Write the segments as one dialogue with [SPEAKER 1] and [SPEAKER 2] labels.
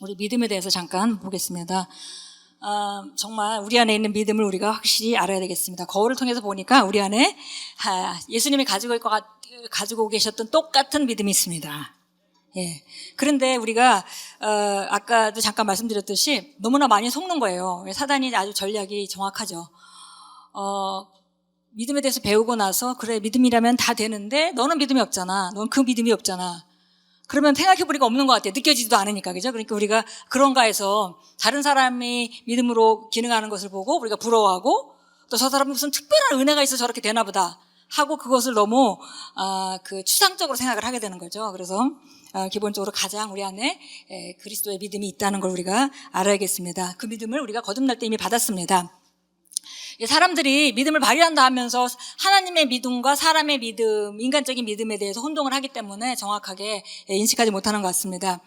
[SPEAKER 1] 우리 믿음에 대해서 잠깐 보겠습니다. 정말 우리 안에 있는 믿음을 우리가 확실히 알아야 되겠습니다. 거울을 통해서 보니까 우리 안에 예수님이 가지고 계셨던 똑같은 믿음이 있습니다. 예. 그런데 우리가 아까도 잠깐 말씀드렸듯이 너무나 많이 속는 거예요. 사단이 아주 전략이 정확하죠. 믿음에 대해서 배우고 나서 그래 믿음이라면 다 되는데 너는 믿음이 없잖아. 넌 그 믿음이 없잖아. 그러면 생각해보니까 없는 것 같아요. 느껴지지도 않으니까. 그죠? 그러니까 우리가 그런가 해서 다른 사람이 믿음으로 기능하는 것을 보고 우리가 부러워하고 또 저 사람은 무슨 특별한 은혜가 있어서 저렇게 되나 보다 하고 그것을 너무 추상적으로 생각을 하게 되는 거죠. 그래서 기본적으로 가장 우리 안에 그리스도의 믿음이 있다는 걸 우리가 알아야겠습니다. 그 믿음을 우리가 거듭날 때 이미 받았습니다. 사람들이 믿음을 발휘한다 하면서 하나님의 믿음과 사람의 믿음, 인간적인 믿음에 대해서 혼동을 하기 때문에 정확하게 인식하지 못하는 것 같습니다.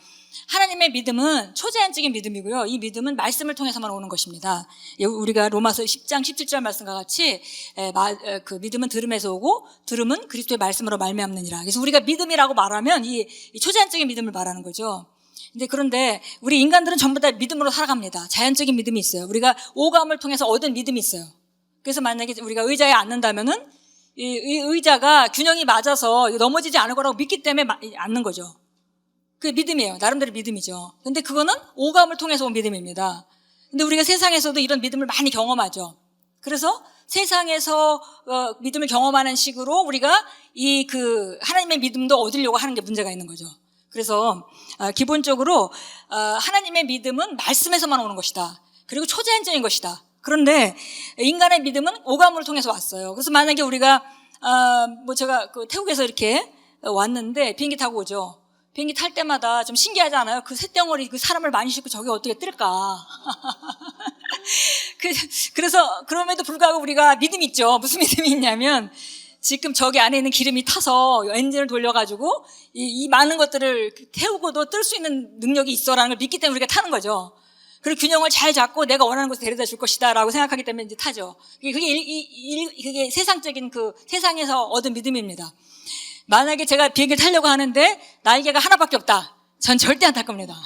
[SPEAKER 1] 하나님의 믿음은 초자연적인 믿음이고요. 이 믿음은 말씀을 통해서만 오는 것입니다. 우리가 로마서 10장 17절 말씀과 같이 그 믿음은 들음에서 오고 들음은 그리스도의 말씀으로 말미암느니라. 그래서 우리가 믿음이라고 말하면 이 초자연적인 믿음을 말하는 거죠. 그런데 우리 인간들은 전부 다 믿음으로 살아갑니다. 자연적인 믿음이 있어요. 우리가 오감을 통해서 얻은 믿음이 있어요. 그래서 만약에 우리가 의자에 앉는다면은 이 의자가 균형이 맞아서 넘어지지 않을 거라고 믿기 때문에 앉는 거죠. 그게 믿음이에요. 나름대로 믿음이죠. 근데 그거는 오감을 통해서 온 믿음입니다. 근데 우리가 세상에서도 이런 믿음을 많이 경험하죠. 그래서 세상에서 믿음을 경험하는 식으로 우리가 하나님의 믿음도 얻으려고 하는 게 문제가 있는 거죠. 그래서 기본적으로 하나님의 믿음은 말씀에서만 오는 것이다. 그리고 초자연적인 것이다. 그런데 인간의 믿음은 오감을 통해서 왔어요. 그래서 만약에 우리가 제가 태국에서 이렇게 왔는데 비행기 타고 오죠. 비행기 탈 때마다 좀 신기하지 않아요? 그 쇳덩어리 그 사람을 많이 싣고 저게 어떻게 뜰까? 그래서 그럼에도 불구하고 우리가 믿음이 있죠. 무슨 믿음이 있냐면 지금 저기 안에 있는 기름이 타서 엔진을 돌려가지고 이 많은 것들을 태우고도 뜰 수 있는 능력이 있어라는 걸 믿기 때문에 우리가 타는 거죠. 그리고 균형을 잘 잡고 내가 원하는 곳에 데려다 줄 것이다라고 생각하기 때문에 이제 타죠. 그게 세상적인 세상에서 얻은 믿음입니다. 만약에 제가 비행기를 타려고 하는데 날개가 하나밖에 없다. 전 절대 안 탈 겁니다.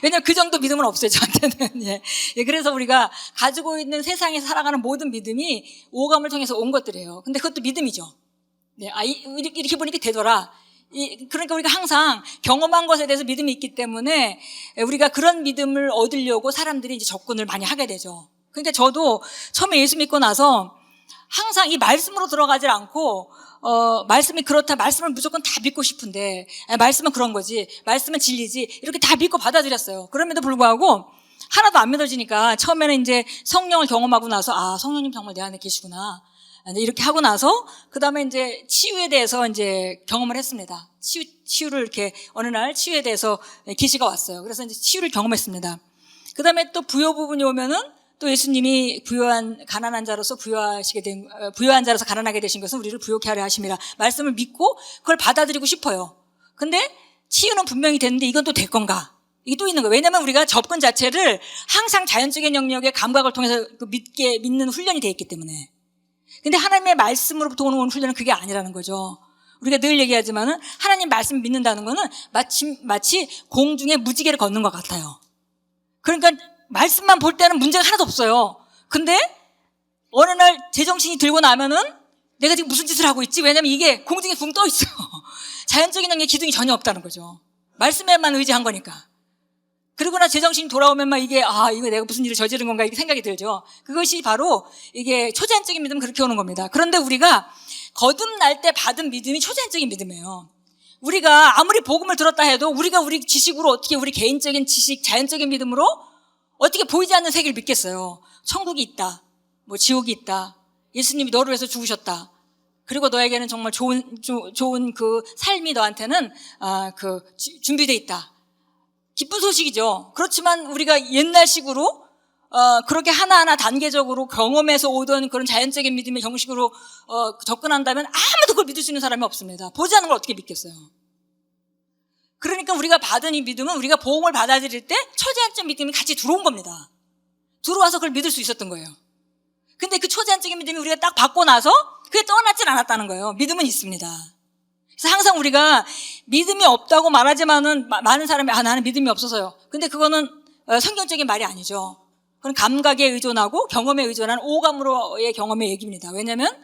[SPEAKER 1] 왜냐하면 그 정도 믿음은 없어요, 저한테는. 예, 그래서 우리가 가지고 있는 세상에서 살아가는 모든 믿음이 오감을 통해서 온 것들이에요. 근데 그것도 믿음이죠. 네, 이렇게 보니까 되더라. 그러니까 우리가 항상 경험한 것에 대해서 믿음이 있기 때문에 우리가 그런 믿음을 얻으려고 사람들이 이제 접근을 많이 하게 되죠. 그러니까 저도 처음에 예수 믿고 나서 항상 이 말씀으로 들어가질 않고 말씀이 그렇다, 말씀을 무조건 다 믿고 싶은데 말씀은 그런 거지, 말씀은 진리지 이렇게 다 믿고 받아들였어요. 그럼에도 불구하고 하나도 안 믿어지니까 처음에는 이제 성령을 경험하고 나서 성령님 정말 내 안에 계시구나 이렇게 하고 나서 그 다음에 이제 치유에 대해서 이제 경험을 했습니다. 치유를 이렇게 어느 날 치유에 대해서 계시가 왔어요. 그래서 이제 치유를 경험했습니다. 그 다음에 또 부요 부분이 오면은 또 예수님이 부요한 자로서 가난하게 되신 것은 우리를 부요케 하려 하심이라 말씀을 믿고 그걸 받아들이고 싶어요. 근데 치유는 분명히 됐는데 이건 또 될 건가? 이게 또 있는 거예요. 왜냐하면 우리가 접근 자체를 항상 자연적인 영역의 감각을 통해서 믿는 훈련이 되어 있기 때문에. 근데 하나님의 말씀으로부터 오는 훈련은 그게 아니라는 거죠. 우리가 늘 얘기하지만은 하나님 말씀 믿는다는 거는 마치 공중에 무지개를 걷는 것 같아요. 그러니까 말씀만 볼 때는 문제가 하나도 없어요. 근데 어느 날 제정신이 들고 나면은 내가 지금 무슨 짓을 하고 있지? 왜냐면 이게 공중에 붕 떠 있어요. 자연적인 영역의 기둥이 전혀 없다는 거죠. 말씀에만 의지한 거니까. 그리고 나 제정신이 돌아오면 이거 내가 무슨 일을 저지른 건가 이렇게 생각이 들죠. 그것이 바로 이게 초자연적인 믿음은 그렇게 오는 겁니다. 그런데 우리가 거듭날 때 받은 믿음이 초자연적인 믿음이에요. 우리가 아무리 복음을 들었다 해도 우리가 우리 지식으로 어떻게 우리 개인적인 지식, 자연적인 믿음으로 어떻게 보이지 않는 세계를 믿겠어요. 천국이 있다. 지옥이 있다. 예수님이 너를 위해서 죽으셨다. 그리고 너에게는 정말 좋은 그 삶이 너한테는 준비되어 있다. 기쁜 소식이죠. 그렇지만 우리가 옛날식으로 그렇게 하나하나 단계적으로 경험해서 오던 그런 자연적인 믿음의 형식으로 접근한다면 아무도 그걸 믿을 수 있는 사람이 없습니다. 보지 않는 걸 어떻게 믿겠어요. 그러니까 우리가 받은 이 믿음은 우리가 복음을 받아들일 때 초자연적 믿음이 같이 들어온 겁니다. 들어와서 그걸 믿을 수 있었던 거예요. 근데 그 초자연적인 믿음이 우리가 딱 받고 나서 그게 떠나질 않았다는 거예요. 믿음은 있습니다. 그래서 항상 우리가 믿음이 없다고 말하지만은 많은 사람이 나는 믿음이 없어서요. 근데 그거는 성경적인 말이 아니죠. 그건 감각에 의존하고 경험에 의존한 오감으로의 경험의 얘기입니다. 왜냐하면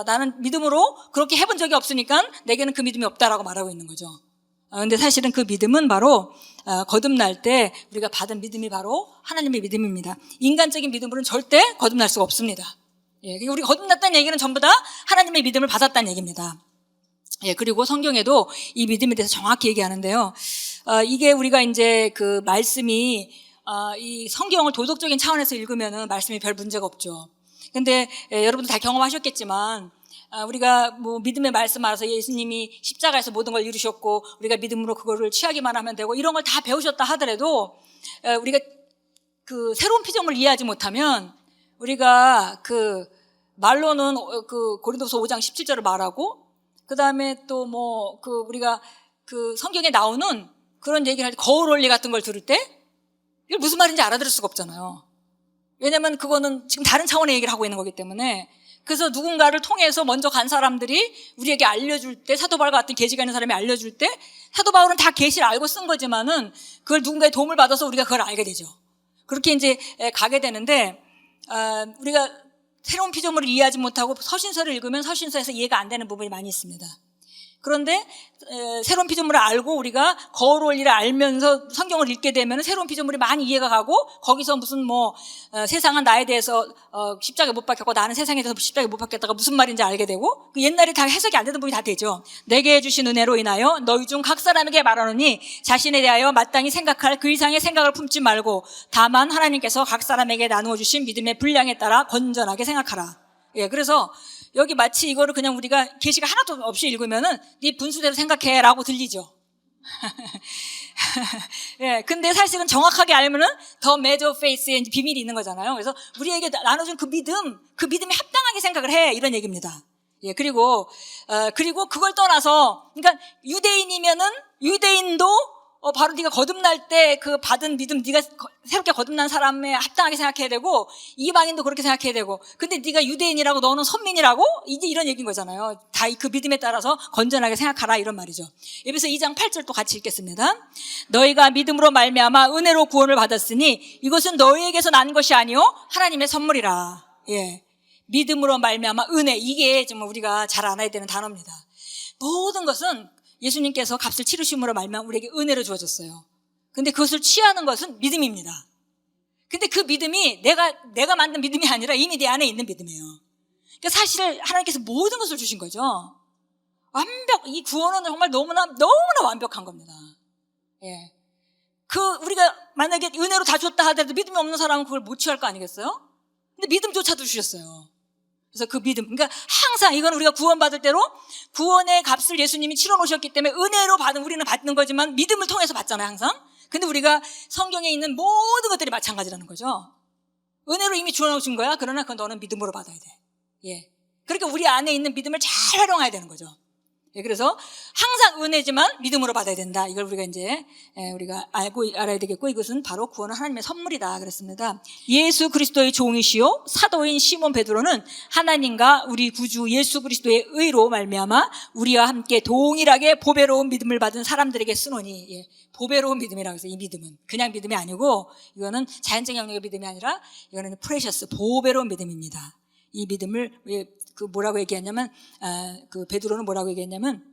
[SPEAKER 1] 나는 믿음으로 그렇게 해본 적이 없으니까 내게는 그 믿음이 없다라고 말하고 있는 거죠. 근데 사실은 그 믿음은 바로 거듭날 때 우리가 받은 믿음이 바로 하나님의 믿음입니다. 인간적인 믿음으로는 절대 거듭날 수가 없습니다. 예, 우리가 거듭났다는 얘기는 전부 다 하나님의 믿음을 받았다는 얘기입니다. 예, 그리고 성경에도 이 믿음에 대해서 정확히 얘기하는데요. 이게 우리가 이제 그 말씀이 이 성경을 도덕적인 차원에서 읽으면은 말씀이 별 문제가 없죠. 근데 여러분들 다 경험하셨겠지만 우리가 뭐 믿음의 말씀 알아서 예수님이 십자가에서 모든 걸 이루셨고 우리가 믿음으로 그거를 취하기만 하면 되고 이런 걸 다 배우셨다 하더라도 우리가 그 새로운 피조물을 이해하지 못하면 우리가 그 말로는 그 고린도서 5장 17절을 말하고 그 다음에 또 뭐 그 우리가 그 성경에 나오는 그런 얘기를 할 때 거울 원리 같은 걸 들을 때 이게 무슨 말인지 알아들을 수가 없잖아요. 왜냐면 그거는 지금 다른 차원의 얘기를 하고 있는 거기 때문에. 그래서 누군가를 통해서 먼저 간 사람들이 우리에게 알려줄 때, 사도 바울 같은 계시가 있는 사람이 알려줄 때 사도 바울은 다 계시를 알고 쓴 거지만은 그걸 누군가의 도움을 받아서 우리가 그걸 알게 되죠. 그렇게 이제 가게 되는데 우리가 새로운 피조물을 이해하지 못하고 서신서를 읽으면 서신서에서 이해가 안 되는 부분이 많이 있습니다. 그런데 새로운 피조물을 알고 우리가 거울 원리를 알면서 성경을 읽게 되면 새로운 피조물이 많이 이해가 가고 거기서 무슨 뭐 세상은 나에 대해서 십자가에 못 박혔고 나는 세상에 대해서 십자가에 못 박혔다가 무슨 말인지 알게 되고 그 옛날에 다 해석이 안 되는 부분이 다 되죠. 내게 주신 은혜로 인하여 너희 중 각 사람에게 말하노니 자신에 대하여 마땅히 생각할 그 이상의 생각을 품지 말고 다만 하나님께서 각 사람에게 나누어 주신 믿음의 분량에 따라 건전하게 생각하라. 예, 그래서 여기 마치 이거를 그냥 우리가 계시가 하나도 없이 읽으면은 네 분수대로 생각해라고 들리죠. 예, 근데 사실은 정확하게 알면은 더 measure faith의 비밀이 있는 거잖아요. 그래서 우리에게 나눠준 그 믿음에 합당하게 생각을 해 이런 얘기입니다. 예, 그리고 그걸 떠나서 그러니까 유대인이면은 유대인도 바로 네가 거듭날 때 그 받은 믿음, 네가 새롭게 거듭난 사람에 합당하게 생각해야 되고 이방인도 그렇게 생각해야 되고 근데 네가 유대인이라고 너는 선민이라고 이제 이런 얘기인 거잖아요. 다 그 믿음에 따라서 건전하게 생각하라 이런 말이죠. 에베소 2장 8절 또 같이 읽겠습니다. 너희가 믿음으로 말미암아 은혜로 구원을 받았으니 이것은 너희에게서 난 것이 아니요 하나님의 선물이라. 예, 믿음으로 말미암아 은혜 이게 정말 우리가 잘 알아야 되는 단어입니다. 모든 것은 예수님께서 값을 치르심으로 말미암아 우리에게 은혜로 주어졌어요. 근데 그것을 취하는 것은 믿음입니다. 근데 그 믿음이 내가 만든 믿음이 아니라 이미 내 안에 있는 믿음이에요. 그러니까 사실 하나님께서 모든 것을 주신 거죠. 이 구원은 정말 너무나 완벽한 겁니다. 예. 우리가 만약에 은혜로 다 줬다 하더라도 믿음이 없는 사람은 그걸 못 취할 거 아니겠어요? 근데 믿음조차도 주셨어요. 그래서 그 믿음, 그러니까 항상 이건 우리가 구원받을 때로 구원의 값을 예수님이 치러 놓으셨기 때문에 은혜로 우리는 받는 거지만 믿음을 통해서 받잖아요, 항상. 근데 우리가 성경에 있는 모든 것들이 마찬가지라는 거죠. 은혜로 이미 주어 놓으신 거야. 그러나 그건 너는 믿음으로 받아야 돼. 예. 그러니까 우리 안에 있는 믿음을 잘 활용해야 되는 거죠. 예, 그래서 항상 은혜지만 믿음으로 받아야 된다. 이걸 우리가 이제 우리가 알아야 되겠고 이것은 바로 구원은 하나님의 선물이다 그랬습니다. 예수 그리스도의 종이시요 사도인 시몬 베드로는 하나님과 우리 구주 예수 그리스도의 의로 말미암아 우리와 함께 동일하게 보배로운 믿음을 받은 사람들에게 쓰노니 예, 보배로운 믿음이라고 해서 이 믿음은 그냥 믿음이 아니고 이거는 자연적 영역의 믿음이 아니라 이거는 프레셔스 보배로운 믿음입니다. 이 믿음을 뭐라고 얘기했냐면 그 베드로는 뭐라고 얘기했냐면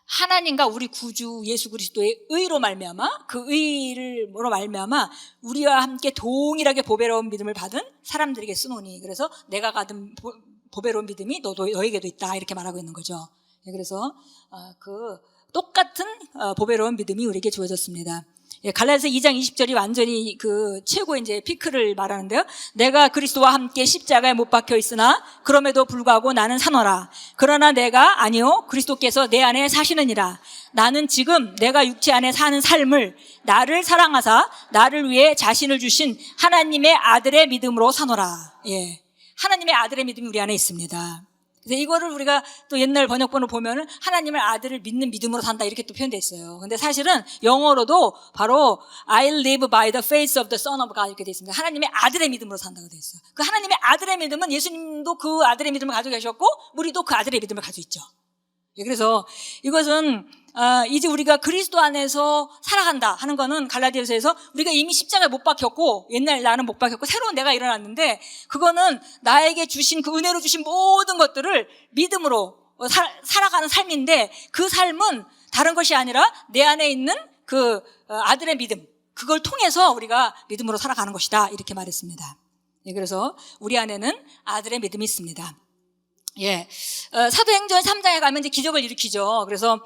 [SPEAKER 1] 하나님과 우리 구주 예수 그리스도의 의로 말미암아 그 의를 뭐로 말미암아 우리와 함께 동일하게 보배로운 믿음을 받은 사람들에게 쓰노니 그래서 내가 가진 보배로운 믿음이 너에게도 있다 이렇게 말하고 있는 거죠. 그래서 그 똑같은 보배로운 믿음이 우리에게 주어졌습니다. 예, 갈라디아서 2장 20절이 완전히 그 최고의 이제 피크를 말하는데요. 내가 그리스도와 함께 십자가에 못 박혀 있으나 그럼에도 불구하고 나는 사노라. 그러나 내가 아니요 그리스도께서 내 안에 사시느니라. 나는 지금 내가 육체 안에 사는 삶을 나를 사랑하사 나를 위해 자신을 주신 하나님의 아들의 믿음으로 사노라. 예, 하나님의 아들의 믿음이 우리 안에 있습니다. 그래서 이거를 우리가 또 옛날 번역본을 보면은 하나님의 아들을 믿는 믿음으로 산다 이렇게 또 표현되어 있어요. 근데 사실은 영어로도 바로 I live by the faith of the Son of God 이렇게 되어 있습니다. 하나님의 아들의 믿음으로 산다고 되어 있어요. 그 하나님의 아들의 믿음은 예수님도 그 아들의 믿음을 가지고 계셨고 우리도 그 아들의 믿음을 가지고 있죠. 그래서 이것은 이제 우리가 그리스도 안에서 살아간다 하는 거는 갈라디아서에서 우리가 이미 십자가에 못 박혔고 옛날 나는 못 박혔고 새로운 내가 일어났는데 그거는 나에게 주신 그 은혜로 주신 모든 것들을 믿음으로 살아가는 삶인데 그 삶은 다른 것이 아니라 내 안에 있는 그 아들의 믿음 그걸 통해서 우리가 믿음으로 살아가는 것이다 이렇게 말했습니다. 그래서 우리 안에는 아들의 믿음이 있습니다. 사도행전 3장에 가면 이제 기적을 일으키죠. 그래서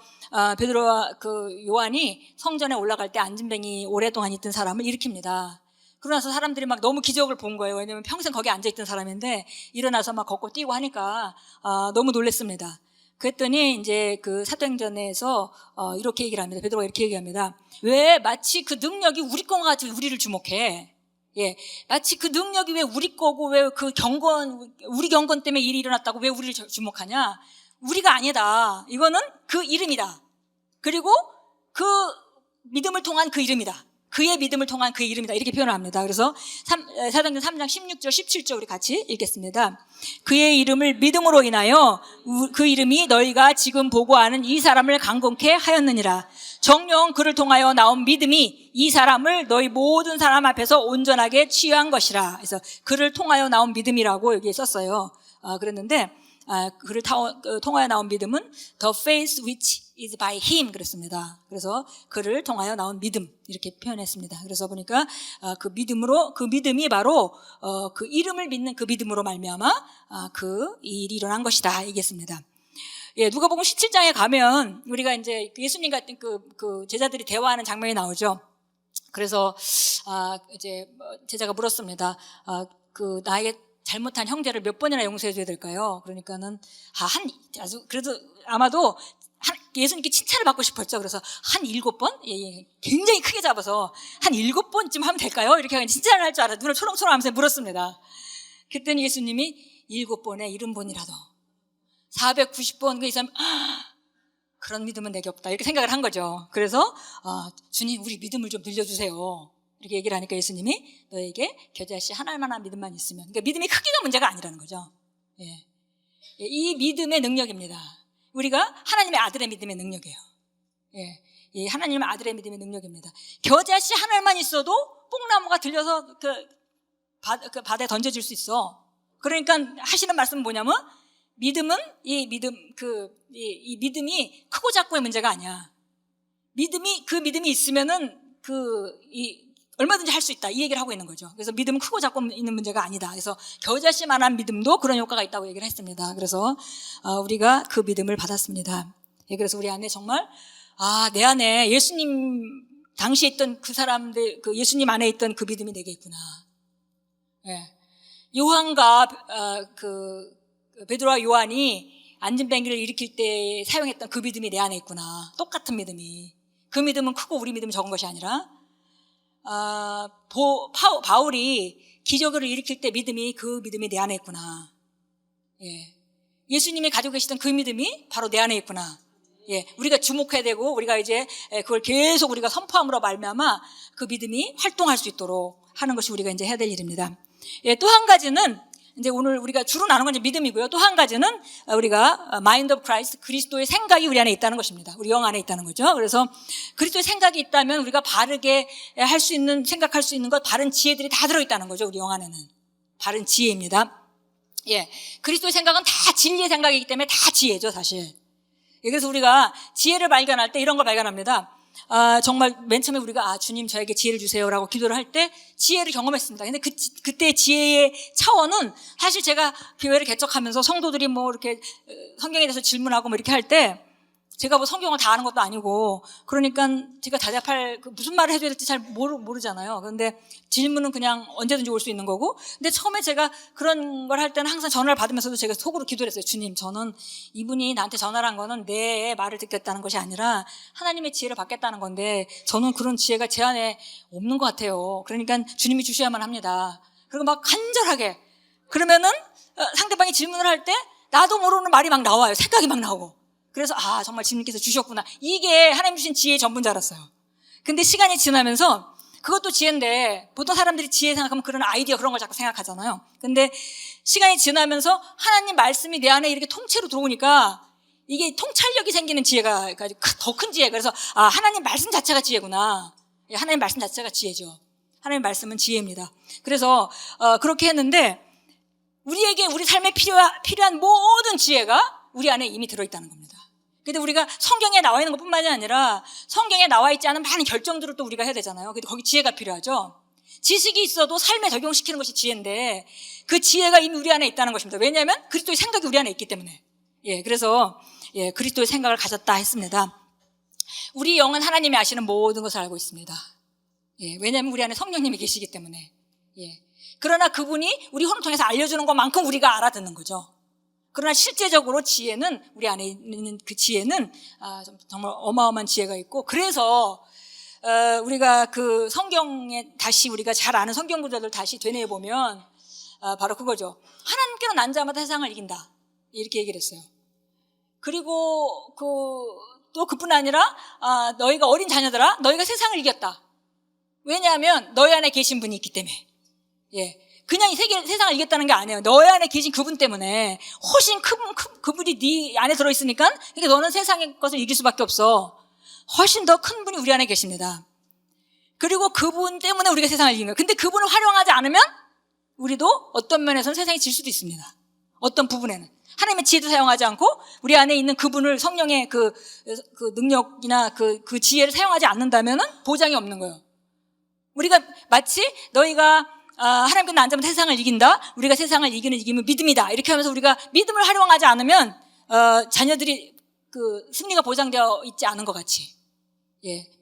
[SPEAKER 1] 베드로와 그 요한이 성전에 올라갈 때 안진뱅이 오랫동안 있던 사람을 일으킵니다. 그러나서 사람들이 막 너무 기적을 본 거예요. 왜냐하면 평생 거기 앉아있던 사람인데 일어나서 막 걷고 뛰고 하니까 너무 놀랐습니다. 그랬더니 이제 그 사도행전에서 이렇게 얘기를 합니다. 베드로가 이렇게 얘기합니다. 왜 마치 그 능력이 우리 것과 같이 우리를 주목해? 마치 그 능력이 왜 우리 거고 왜 그 우리 경건 때문에 일이 일어났다고 왜 우리를 주목하냐? 우리가 아니다. 이거는 그 이름이다. 그리고 그 믿음을 통한 그 이름이다. 그의 믿음을 통한 그 이름이다. 이렇게 표현을 합니다. 그래서 사도행전 3장 16절, 17절 우리 같이 읽겠습니다. 그의 이름을 믿음으로 인하여 그 이름이 너희가 지금 보고 아는 이 사람을 강건케 하였느니라. 정녕 그를 통하여 나온 믿음이 이 사람을 너희 모든 사람 앞에서 온전하게 치유한 것이라. 그래서 그를 통하여 나온 믿음이라고 여기에 썼어요. 그랬는데 그를 통하여 나온 믿음은 the faith which is by him 그랬습니다. 그래서 그를 통하여 나온 믿음 이렇게 표현했습니다. 그래서 보니까 그 믿음이 바로 그 이름을 믿는 그 믿음으로 말미암아 그 일이 일어난 것이다 얘기했습니다. 누가복음 17장에 가면 우리가 이제 예수님 같은 그 제자들이 대화하는 장면이 나오죠. 그래서 이제 제자가 물었습니다. 그 나에게 잘못한 형제를 몇 번이나 용서해 줘야 될까요? 그러니까는 그래도 아마도 예수님께 칭찬을 받고 싶었죠. 그래서 한 7번? 굉장히 크게 잡아서 한 7번쯤 하면 될까요? 이렇게 칭찬을 할 줄 알아. 눈을 초롱초롱 하면서 물었습니다. 그랬더니 예수님이 7번에 70번이라도 490번 그 이상 그런 믿음은 내게 없다. 이렇게 생각을 한 거죠. 그래서 주님 우리 믿음을 좀 늘려주세요. 이렇게 얘기를 하니까 예수님이 너에게 겨자씨 한 알만한 믿음만 있으면 그러니까 믿음이 크기가 문제가 아니라는 거죠. 이 믿음의 능력입니다. 우리가 하나님의 아들의 믿음의 능력이에요. 이 하나님의 아들의 믿음의 능력입니다. 겨자씨 한 알만 있어도 뽕나무가 들려서 그 바다에 던져질 수 있어. 그러니까 하시는 말씀은 뭐냐면 이 믿음이 크고 작고의 문제가 아니야. 그 믿음이 있으면은 얼마든지 할 수 있다. 이 얘기를 하고 있는 거죠. 그래서 믿음은 크고 작고 있는 문제가 아니다. 그래서 겨자씨만한 믿음도 그런 효과가 있다고 얘기를 했습니다. 그래서 우리가 그 믿음을 받았습니다. 그래서 우리 안에 정말 내 안에 예수님 당시에 있던 그 사람들, 그 예수님 안에 있던 그 믿음이 내게 있구나. 요한과 베드로와 요한이 안진뱅이를 일으킬 때 사용했던 그 믿음이 내 안에 있구나. 똑같은 믿음이. 그 믿음은 크고 우리 믿음이 적은 것이 아니라 바울이 기적을 일으킬 때 그 믿음이 내 안에 있구나. 예수님이 가지고 계시던 그 믿음이 바로 내 안에 있구나. 우리가 주목해야 되고 우리가 이제 그걸 계속 우리가 선포함으로 말미암아 그 믿음이 활동할 수 있도록 하는 것이 우리가 이제 해야 될 일입니다. 또 한 가지는 이제 오늘 우리가 주로 나눈 건 이제 믿음이고요. 또 한 가지는 우리가 마인드 오브 크라이스트, 그리스도의 생각이 우리 안에 있다는 것입니다. 우리 영 안에 있다는 거죠. 그래서 그리스도의 생각이 있다면 우리가 바르게 생각할 수 있는 것, 바른 지혜들이 다 들어있다는 거죠. 우리 영 안에는. 바른 지혜입니다. 그리스도의 생각은 다 진리의 생각이기 때문에 다 지혜죠, 사실. 그래서 우리가 지혜를 발견할 때 이런 걸 발견합니다. 정말 맨 처음에 우리가 주님 저에게 지혜를 주세요라고 기도를 할 때 지혜를 경험했습니다. 근데 그때 지혜의 차원은 사실 제가 교회를 개척하면서 성도들이 뭐 이렇게 성경에 대해서 질문하고 뭐 이렇게 할 때 제가 뭐 성경을 다 아는 것도 아니고 그러니까 제가 대답할 무슨 말을 해줘야 될지 잘 모르잖아요. 그런데 질문은 그냥 언제든지 올 수 있는 거고. 근데 처음에 제가 그런 걸 할 때는 항상 전화를 받으면서도 제가 속으로 기도를 했어요. 주님, 저는 이분이 나한테 전화를 한 거는 내 말을 듣겠다는 것이 아니라 하나님의 지혜를 받겠다는 건데 저는 그런 지혜가 제 안에 없는 것 같아요. 그러니까 주님이 주셔야만 합니다. 그리고 막 간절하게 그러면은 상대방이 질문을 할 때 나도 모르는 말이 막 나와요. 생각이 막 나오고. 그래서 정말 주님께서 주셨구나. 이게 하나님 주신 지혜의 전부인 줄 알았어요. 근데 시간이 지나면서 그것도 지혜인데 보통 사람들이 지혜 생각하면 그런 아이디어 그런 걸 자꾸 생각하잖아요. 근데 시간이 지나면서 하나님 말씀이 내 안에 이렇게 통째로 들어오니까 이게 통찰력이 생기는 지혜가 더 큰 지혜. 그래서 하나님 말씀 자체가 지혜구나. 하나님 말씀 자체가 지혜죠. 하나님 말씀은 지혜입니다. 그래서 그렇게 했는데 우리에게 우리 삶에 필요한 모든 지혜가 우리 안에 이미 들어있다는 겁니다. 근데 우리가 성경에 나와 있는 것뿐만이 아니라 성경에 나와 있지 않은 많은 결정들을 또 우리가 해야 되잖아요. 근데 거기 지혜가 필요하죠. 지식이 있어도 삶에 적용시키는 것이 지혜인데 그 지혜가 이미 우리 안에 있다는 것입니다. 왜냐하면 그리스도의 생각이 우리 안에 있기 때문에. 그래서 그리스도의 생각을 가졌다 했습니다. 우리 영은 하나님이 아시는 모든 것을 알고 있습니다. 왜냐하면 우리 안에 성령님이 계시기 때문에. 그러나 그분이 우리 혼을 통해서 알려주는 것만큼 우리가 알아듣는 거죠. 그러나 실제적으로 지혜는 우리 안에 있는 그 지혜는 정말 어마어마한 지혜가 있고, 그래서 우리가 그 성경에 다시 우리가 잘 아는 성경 구절들 다시 되뇌어 보면 바로 그거죠. 하나님께로 난 자마다 세상을 이긴다, 이렇게 얘기를 했어요. 그리고 또 그뿐 아니라 너희가 어린 자녀들아, 너희가 세상을 이겼다. 왜냐하면 너희 안에 계신 분이 있기 때문에. 그냥 이 세상을 이겼다는 게 아니에요. 너희 안에 계신 그분 때문에. 훨씬 그분이 네 안에 들어있으니까, 그러니까 너는 세상의 것을 이길 수밖에 없어. 훨씬 더 큰 분이 우리 안에 계십니다. 그리고 그분 때문에 우리가 세상을 이긴 거예요. 근데 그분을 활용하지 않으면 우리도 어떤 면에서는 세상이 질 수도 있습니다. 어떤 부분에는 하나님의 지혜도 사용하지 않고 우리 안에 있는 그분을, 성령의 그 능력이나 그 지혜를 사용하지 않는다면은 보장이 없는 거예요. 우리가 마치 너희가 하나님께 난 자면 세상을 이긴다, 우리가 세상을 이기면 믿음이다, 이렇게 하면서 우리가 믿음을 활용하지 않으면 자녀들이 그 승리가 보장되어 있지 않은 것 같이,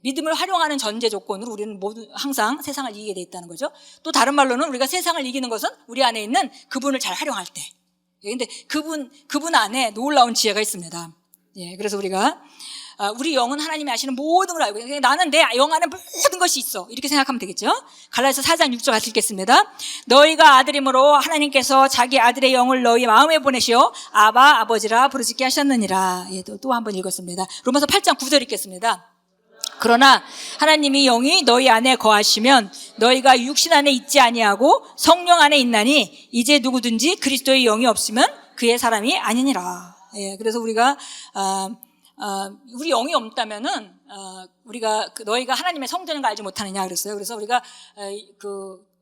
[SPEAKER 1] 믿음을 활용하는 전제 조건으로 우리는 모두 항상 세상을 이기게 돼 있다는 거죠. 또 다른 말로는 우리가 세상을 이기는 것은 우리 안에 있는 그분을 잘 활용할 때. 근데 그분 안에 놀라운 지혜가 있습니다. 그래서 우리가 우리 영은 하나님이 아시는 모든 걸 알고 있어요. 나는 내 영 안에 모든 것이 있어, 이렇게 생각하면 되겠죠. 갈라디아서 4장 6절 같이 읽겠습니다. 너희가 아들이므로 하나님께서 자기 아들의 영을 너희 마음에 보내시어 아바 아버지라 부르짖게 하셨느니라. 또 한 번 읽었습니다. 로마서 8장 9절 읽겠습니다. 그러나 하나님이 영이 너희 안에 거하시면 너희가 육신 안에 있지 아니하고 성령 안에 있나니 이제 누구든지 그리스도의 영이 없으면 그의 사람이 아니니라. 그래서 우리가 우리 영이 없다면은 우리가 너희가 하나님의 성전인 걸 알지 못하느냐 그랬어요. 그래서 우리가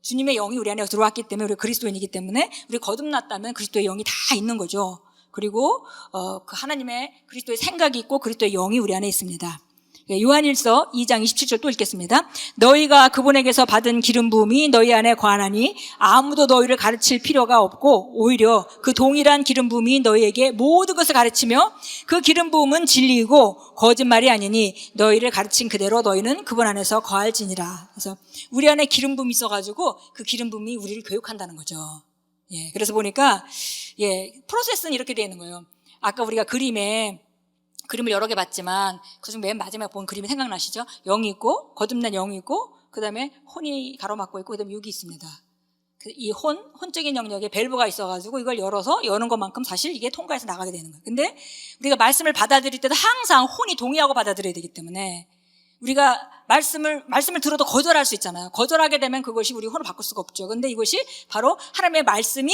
[SPEAKER 1] 주님의 영이 우리 안에 들어왔기 때문에 우리가 그리스도인이기 때문에 우리 거듭났다면 그리스도의 영이 다 있는 거죠. 그리고 그 하나님의 그리스도의 생각이 있고 그리스도의 영이 우리 안에 있습니다. 요한일서 2장 27절 또 읽겠습니다. 너희가 그분에게서 받은 기름 부음이 너희 안에 거하나니 아무도 너희를 가르칠 필요가 없고 오히려 그 동일한 기름 부음이 너희에게 모든 것을 가르치며 그 기름 부음은 진리이고 거짓말이 아니니 너희를 가르친 그대로 너희는 그분 안에서 거할지니라. 그래서 우리 안에 기름 부음이 있어가지고 그 기름 부음이 우리를 교육한다는 거죠. 그래서 보니까 프로세스는 이렇게 되어 있는 거예요. 아까 우리가 그림을 여러 개 봤지만 그중 맨 마지막에 본 그림이 생각나시죠? 영이 있고 거듭난 영이 있고 그 다음에 혼이 가로막고 있고 그 다음에 육이 있습니다. 이 혼적인 영역에 밸브가 있어가지고 이걸 열어서 여는 것만큼 사실 이게 통과해서 나가게 되는 거예요. 근데 우리가 말씀을 받아들일 때도 항상 혼이 동의하고 받아들여야 되기 때문에 우리가 말씀을 들어도 거절할 수 있잖아요. 거절하게 되면 그것이 우리 혼을 바꿀 수가 없죠. 근데 이것이 바로 하나님의 말씀이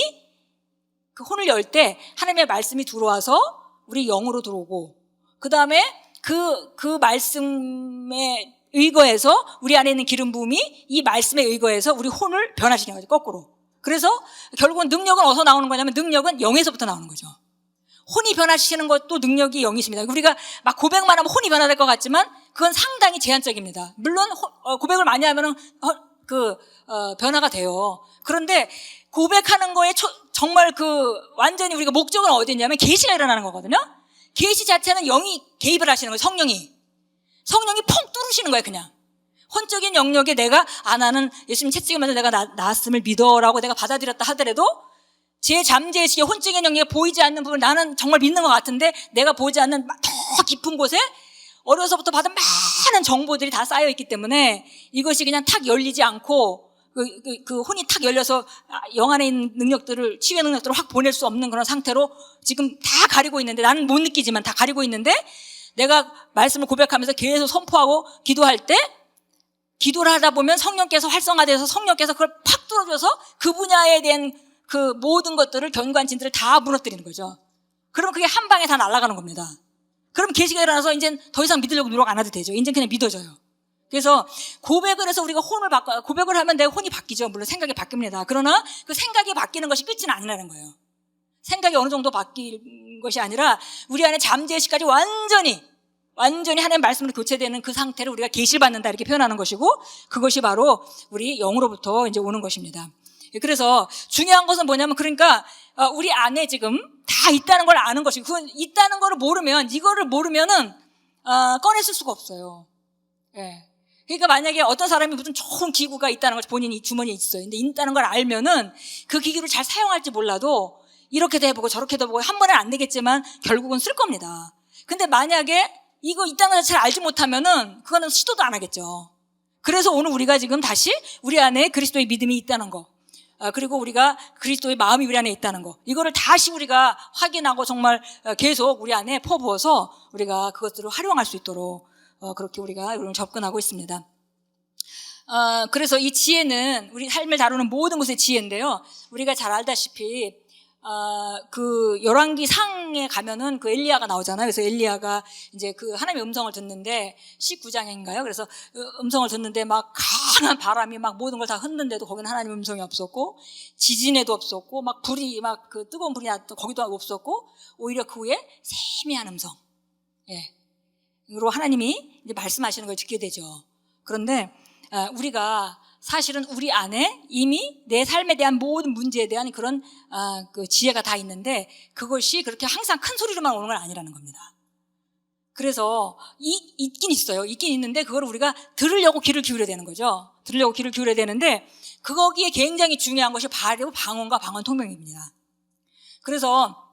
[SPEAKER 1] 그 혼을 열 때 하나님의 말씀이 들어와서 우리 영으로 들어오고 그 다음에 그 말씀에 의거해서 우리 안에 있는 기름 부음이 이 말씀에 의거해서 우리 혼을 변화시키는 거죠. 거꾸로. 그래서 결국은 능력은 어디서 나오는 거냐면 능력은 영에서부터 나오는 거죠. 혼이 변화시키는 것도 능력이 영이 있습니다. 우리가 막 고백만 하면 혼이 변화될 것 같지만 그건 상당히 제한적입니다. 물론 고백을 많이 하면은 변화가 돼요. 그런데 고백하는 거에 정말 완전히 우리가 목적은 어디 있냐면 계시가 일어나는 거거든요. 계시 자체는 영이 개입을 하시는 거예요. 성령이 펑 뚫으시는 거예요. 그냥 혼적인 영역에 내가 나는 예수님 채찍으면서 내가 나았음을 믿어라고 내가 받아들였다 하더라도 제 잠재의식에 혼적인 영역에 보이지 않는 부분 나는 정말 믿는 것 같은데 내가 보지 않는 더 깊은 곳에 어려서부터 받은 많은 정보들이 다 쌓여 있기 때문에 이것이 그냥 탁 열리지 않고 그 혼이 탁 열려서 영 안에 있는 능력들을, 치유의 능력들을 확 보낼 수 없는 그런 상태로 지금 다 가리고 있는데, 나는 못 느끼지만 다 가리고 있는데, 내가 말씀을 고백하면서 계속 선포하고 기도할 때, 기도를 하다 보면 성령께서 활성화돼서 성령께서 그걸 팍 뚫어줘서 그 분야에 대한 그 모든 것들을, 견관진들을 다 무너뜨리는 거죠. 그러면 그게 한 방에 다 날아가는 겁니다. 그럼 계시가 일어나서 이제 더 이상 믿으려고 노력 안 해도 되죠. 이제 그냥 믿어져요. 그래서 고백을 해서 우리가 고백을 하면 내 혼이 바뀌죠. 물론 생각이 바뀝니다. 그러나 그 생각이 바뀌는 것이 끝은 아니라는 거예요. 생각이 어느 정도 바뀐 것이 아니라 우리 안에 잠재의식까지 완전히 하나님의 말씀으로 교체되는 그 상태를 우리가 계시를 받는다 이렇게 표현하는 것이고, 그것이 바로 우리 영으로부터 이제 오는 것입니다. 그래서 중요한 것은 뭐냐면, 그러니까 우리 안에 지금 다 있다는 걸 아는 것이고, 그 있다는 걸 모르면, 이거를 모르면은 꺼냈을 수가 없어요. 예. 그러니까 만약에 어떤 사람이 무슨 좋은 기구가 있다는 걸 본인이 주머니에 있어요. 근데 있다는 걸 알면은 그 기구를 잘 사용할지 몰라도 이렇게도 해보고 저렇게도 해보고 한 번에 안 되겠지만 결국은 쓸 겁니다. 근데 만약에 이거 있다는 걸 잘 알지 못하면은 그거는 시도도 안 하겠죠. 그래서 오늘 우리가 지금 다시 우리 안에 그리스도의 믿음이 있다는 거, 그리고 우리가 그리스도의 마음이 우리 안에 있다는 거, 이거를 다시 우리가 확인하고 정말 계속 우리 안에 퍼부어서 우리가 그것들을 활용할 수 있도록 그렇게 우리가 접근하고 있습니다. 그래서 이 지혜는 우리 삶을 다루는 모든 것의 지혜인데요. 우리가 잘 알다시피 그 열왕기 상에 가면은 그 엘리야가 나오잖아요. 그래서 엘리야가 이제 그 하나님의 음성을 듣는데 19장인가요? 그래서 음성을 듣는데 막 강한 바람이 막 모든 걸 다 흔드는데도 거기는 하나님의 음성이 없었고, 지진에도 없었고, 막 불이 막 그 뜨거운 불이 났던 거기도 없었고, 오히려 그 후에 세미한 음성, 으로 하나님이 이제 말씀하시는 걸 듣게 되죠. 그런데 우리가 사실은 우리 안에 이미 내 삶에 대한 모든 문제에 대한 그런 그 지혜가 다 있는데, 그것이 그렇게 항상 큰 소리로만 오는 건 아니라는 겁니다. 그래서 있긴 있어요. 있긴 있는데 그걸 우리가 들으려고 귀를 기울여야 되는 거죠. 들으려고 귀를 기울여야 되는데, 거기에 굉장히 중요한 것이 바로 방언과 방언 통역입니다. 그래서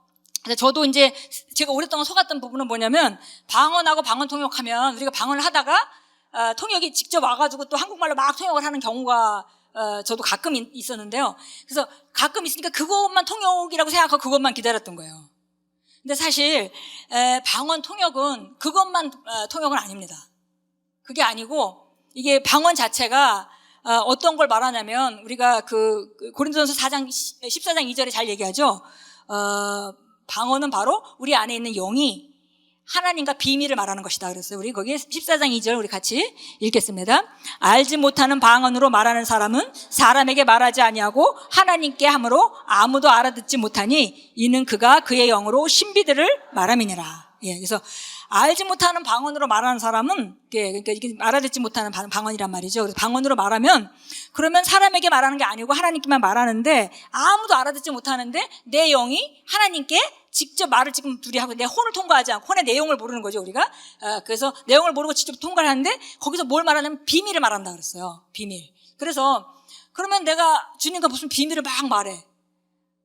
[SPEAKER 1] 저도 이제 제가 오랫동안 속았던 부분은 뭐냐면, 방언하고 방언 통역하면 우리가 방언을 하다가 통역이 직접 와가지고 또 한국말로 막 통역을 하는 경우가 저도 가끔 있었는데요. 그래서 가끔 있으니까 그것만 통역이라고 생각하고 그것만 기다렸던 거예요. 근데 사실 방언 통역은 그것만 통역은 아닙니다. 그게 아니고, 이게 방언 자체가 어떤 걸 말하냐면, 우리가 그 고린도전서 14장 2절에 잘 얘기하죠. 방언은 바로 우리 안에 있는 영이 하나님과 비밀을 말하는 것이다 그랬어요. 우리 거기에 14장 2절 우리 같이 읽겠습니다. 알지 못하는 방언으로 말하는 사람은 사람에게 말하지 아니하고 하나님께 함으로 아무도 알아듣지 못하니 이는 그가 그의 영으로 신비들을 말함이니라. 그래서 알지 못하는 방언으로 말하는 사람은, 그러니까 이게 알아듣지 못하는 방언이란 말이죠. 그래서 방언으로 말하면, 그러면 사람에게 말하는 게 아니고 하나님께만 말하는데, 아무도 알아듣지 못하는데 내 영이 하나님께 직접 말을 지금 둘이 하고, 내 혼을 통과하지 않고 혼의 내용을 모르는 거죠, 우리가. 그래서 내용을 모르고 직접 통과를 하는데, 거기서 뭘 말하냐면 비밀을 말한다 그랬어요. 비밀. 그래서 그러면 내가 주님과 무슨 비밀을 막 말해.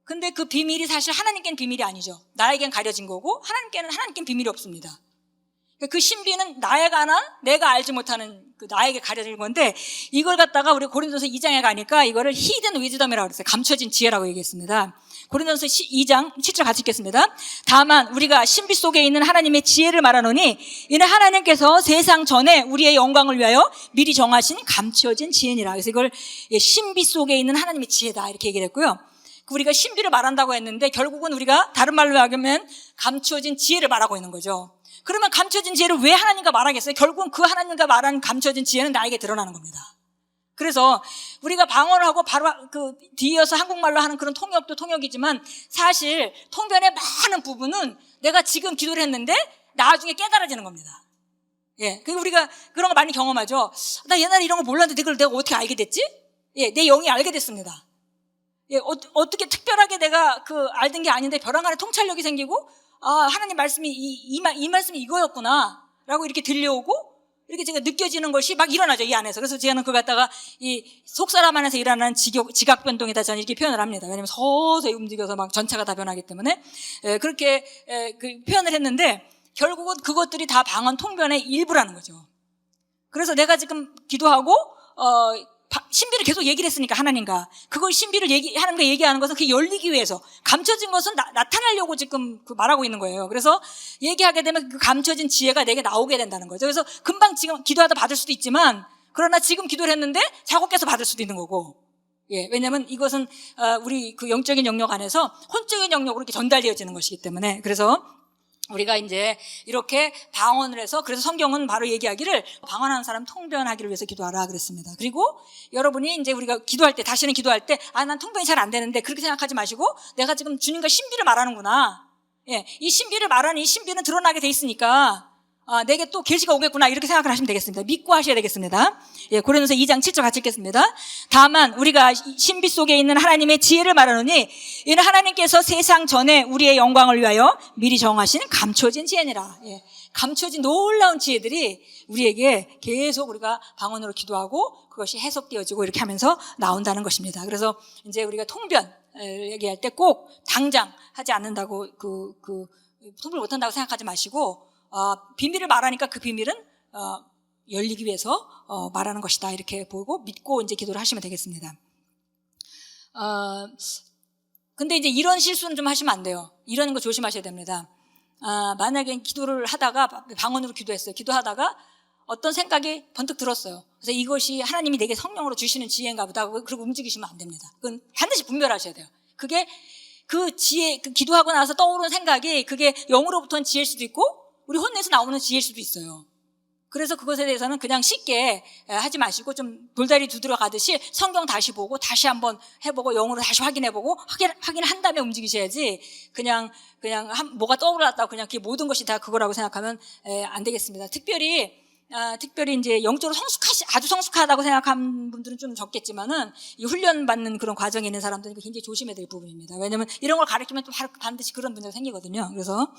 [SPEAKER 1] 근데 그 비밀이 사실 하나님께는 비밀이 아니죠. 나에겐 가려진 거고, 하나님께는 비밀이 없습니다. 그 신비는 나에게 하나 내가 알지 못하는 그 나에게 가려진 건데, 이걸 갖다가 우리 고린도서 2장에 가니까 이거를 히든 위즈덤이라고 그랬어요. 감춰진 지혜라고 얘기했습니다. 고린도서 2장 7절 같이 읽겠습니다. 다만 우리가 신비 속에 있는 하나님의 지혜를 말하노니 이는 하나님께서 세상 전에 우리의 영광을 위하여 미리 정하신 감춰진 지혜니라. 그래서 이걸 신비 속에 있는 하나님의 지혜다 이렇게 얘기를 했고요. 우리가 신비를 말한다고 했는데, 결국은 우리가 다른 말로 하면 감춰진 지혜를 말하고 있는 거죠. 그러면 감춰진 지혜를 왜 하나님과 말하겠어요? 결국은 그 하나님과 말하는 감춰진 지혜는 나에게 드러나는 겁니다. 그래서 우리가 방언을 하고 바로 그 뒤이어서 한국말로 하는 그런 통역도 통역이지만, 사실 통변의 많은 부분은 내가 지금 기도를 했는데 나중에 깨달아지는 겁니다. 그러니까 우리가 그런 거 많이 경험하죠. 나 옛날에 이런 거 몰랐는데 그걸 내가 어떻게 알게 됐지? 내 영이 알게 됐습니다. 어떻게 특별하게 내가 알던 게 아닌데 벼랑 간에 통찰력이 생기고, 하나님 말씀이 이 말씀이 이거였구나 라고 이렇게 들려오고, 이렇게 제가 느껴지는 것이 막 일어나죠, 이 안에서. 그래서 제가 그걸 갖다가 이 속사람 안에서 일어나는 지각 변동이다 저는 이렇게 표현을 합니다. 왜냐하면 서서히 움직여서 막 전체가 다 변하기 때문에 그렇게 그 표현을 했는데, 결국은 그것들이 다 방언 통변의 일부라는 거죠. 그래서 내가 지금 기도하고 신비를 계속 얘기를 했으니까, 하나님과 그걸 신비를 하나님과 얘기하는 것은 그게 열리기 위해서, 감춰진 것은 나타나려고 지금 말하고 있는 거예요. 그래서 얘기하게 되면 그 감춰진 지혜가 내게 나오게 된다는 거죠. 그래서 금방 지금 기도하다 받을 수도 있지만, 그러나 지금 기도를 했는데 자고 깨서 받을 수도 있는 거고, 왜냐하면 이것은 우리 그 영적인 영역 안에서 혼적인 영역으로 이렇게 전달되어지는 것이기 때문에. 그래서 우리가 이제 이렇게 방언을 해서, 그래서 성경은 바로 얘기하기를 방언하는 사람 통변하기를 위해서 기도하라 그랬습니다. 그리고 여러분이 이제 우리가 기도할 때, 다시는 기도할 때, 난 통변이 잘 안 되는데, 그렇게 생각하지 마시고, 내가 지금 주님과 신비를 말하는구나. 예, 이 신비를 말하는 이 신비는 드러나게 돼 있으니까, 내게 또 계시가 오겠구나, 이렇게 생각을 하시면 되겠습니다. 믿고 하셔야 되겠습니다. 예, 고린도서 2장 7절 같이 읽겠습니다. 다만 우리가 신비 속에 있는 하나님의 지혜를 말하노니 이는 하나님께서 세상 전에 우리의 영광을 위하여 미리 정하신 감춰진 지혜니라. 예, 감춰진 놀라운 지혜들이 우리에게 계속 우리가 방언으로 기도하고 그것이 해석되어지고 이렇게 하면서 나온다는 것입니다. 그래서 이제 우리가 통변 얘기할 때 꼭 당장 하지 않는다고 통변을 못한다고 생각하지 마시고, 비밀을 말하니까 그 비밀은 열리기 위해서 말하는 것이다, 이렇게 보고 믿고 이제 기도를 하시면 되겠습니다. 근데 이제 이런 실수는 좀 하시면 안 돼요. 이런 거 조심하셔야 됩니다. 만약에 기도를 하다가 방언으로 기도했어요. 기도하다가 어떤 생각이 번뜩 들었어요. 그래서 이것이 하나님이 내게 성령으로 주시는 지혜인가 보다, 그리고 움직이시면 안 됩니다. 그건 반드시 분별하셔야 돼요. 그게 그 지혜, 기도하고 나서 떠오르는 생각이 그게 영으로부터 온 지혜일 수도 있고 우리 혼내서 나오는 지혜일 수도 있어요. 그래서 그것에 대해서는 그냥 쉽게 하지 마시고 좀 돌다리 두드려 가듯이 성경 다시 보고 다시 한번 해보고 영으로 다시 확인해보고 확인한 다음에 움직이셔야지, 그냥 뭐가 떠올랐다고 그냥 그게 모든 것이 다 그거라고 생각하면 안 되겠습니다. 특별히 이제 영적으로 아주 성숙하다고 생각하는 분들은 좀 적겠지만은 이 훈련받는 그런 과정에 있는 사람들은 굉장히 조심해야 될 부분입니다. 왜냐하면 이런 걸 가르치면 또 반드시 그런 문제가 생기거든요. 그래서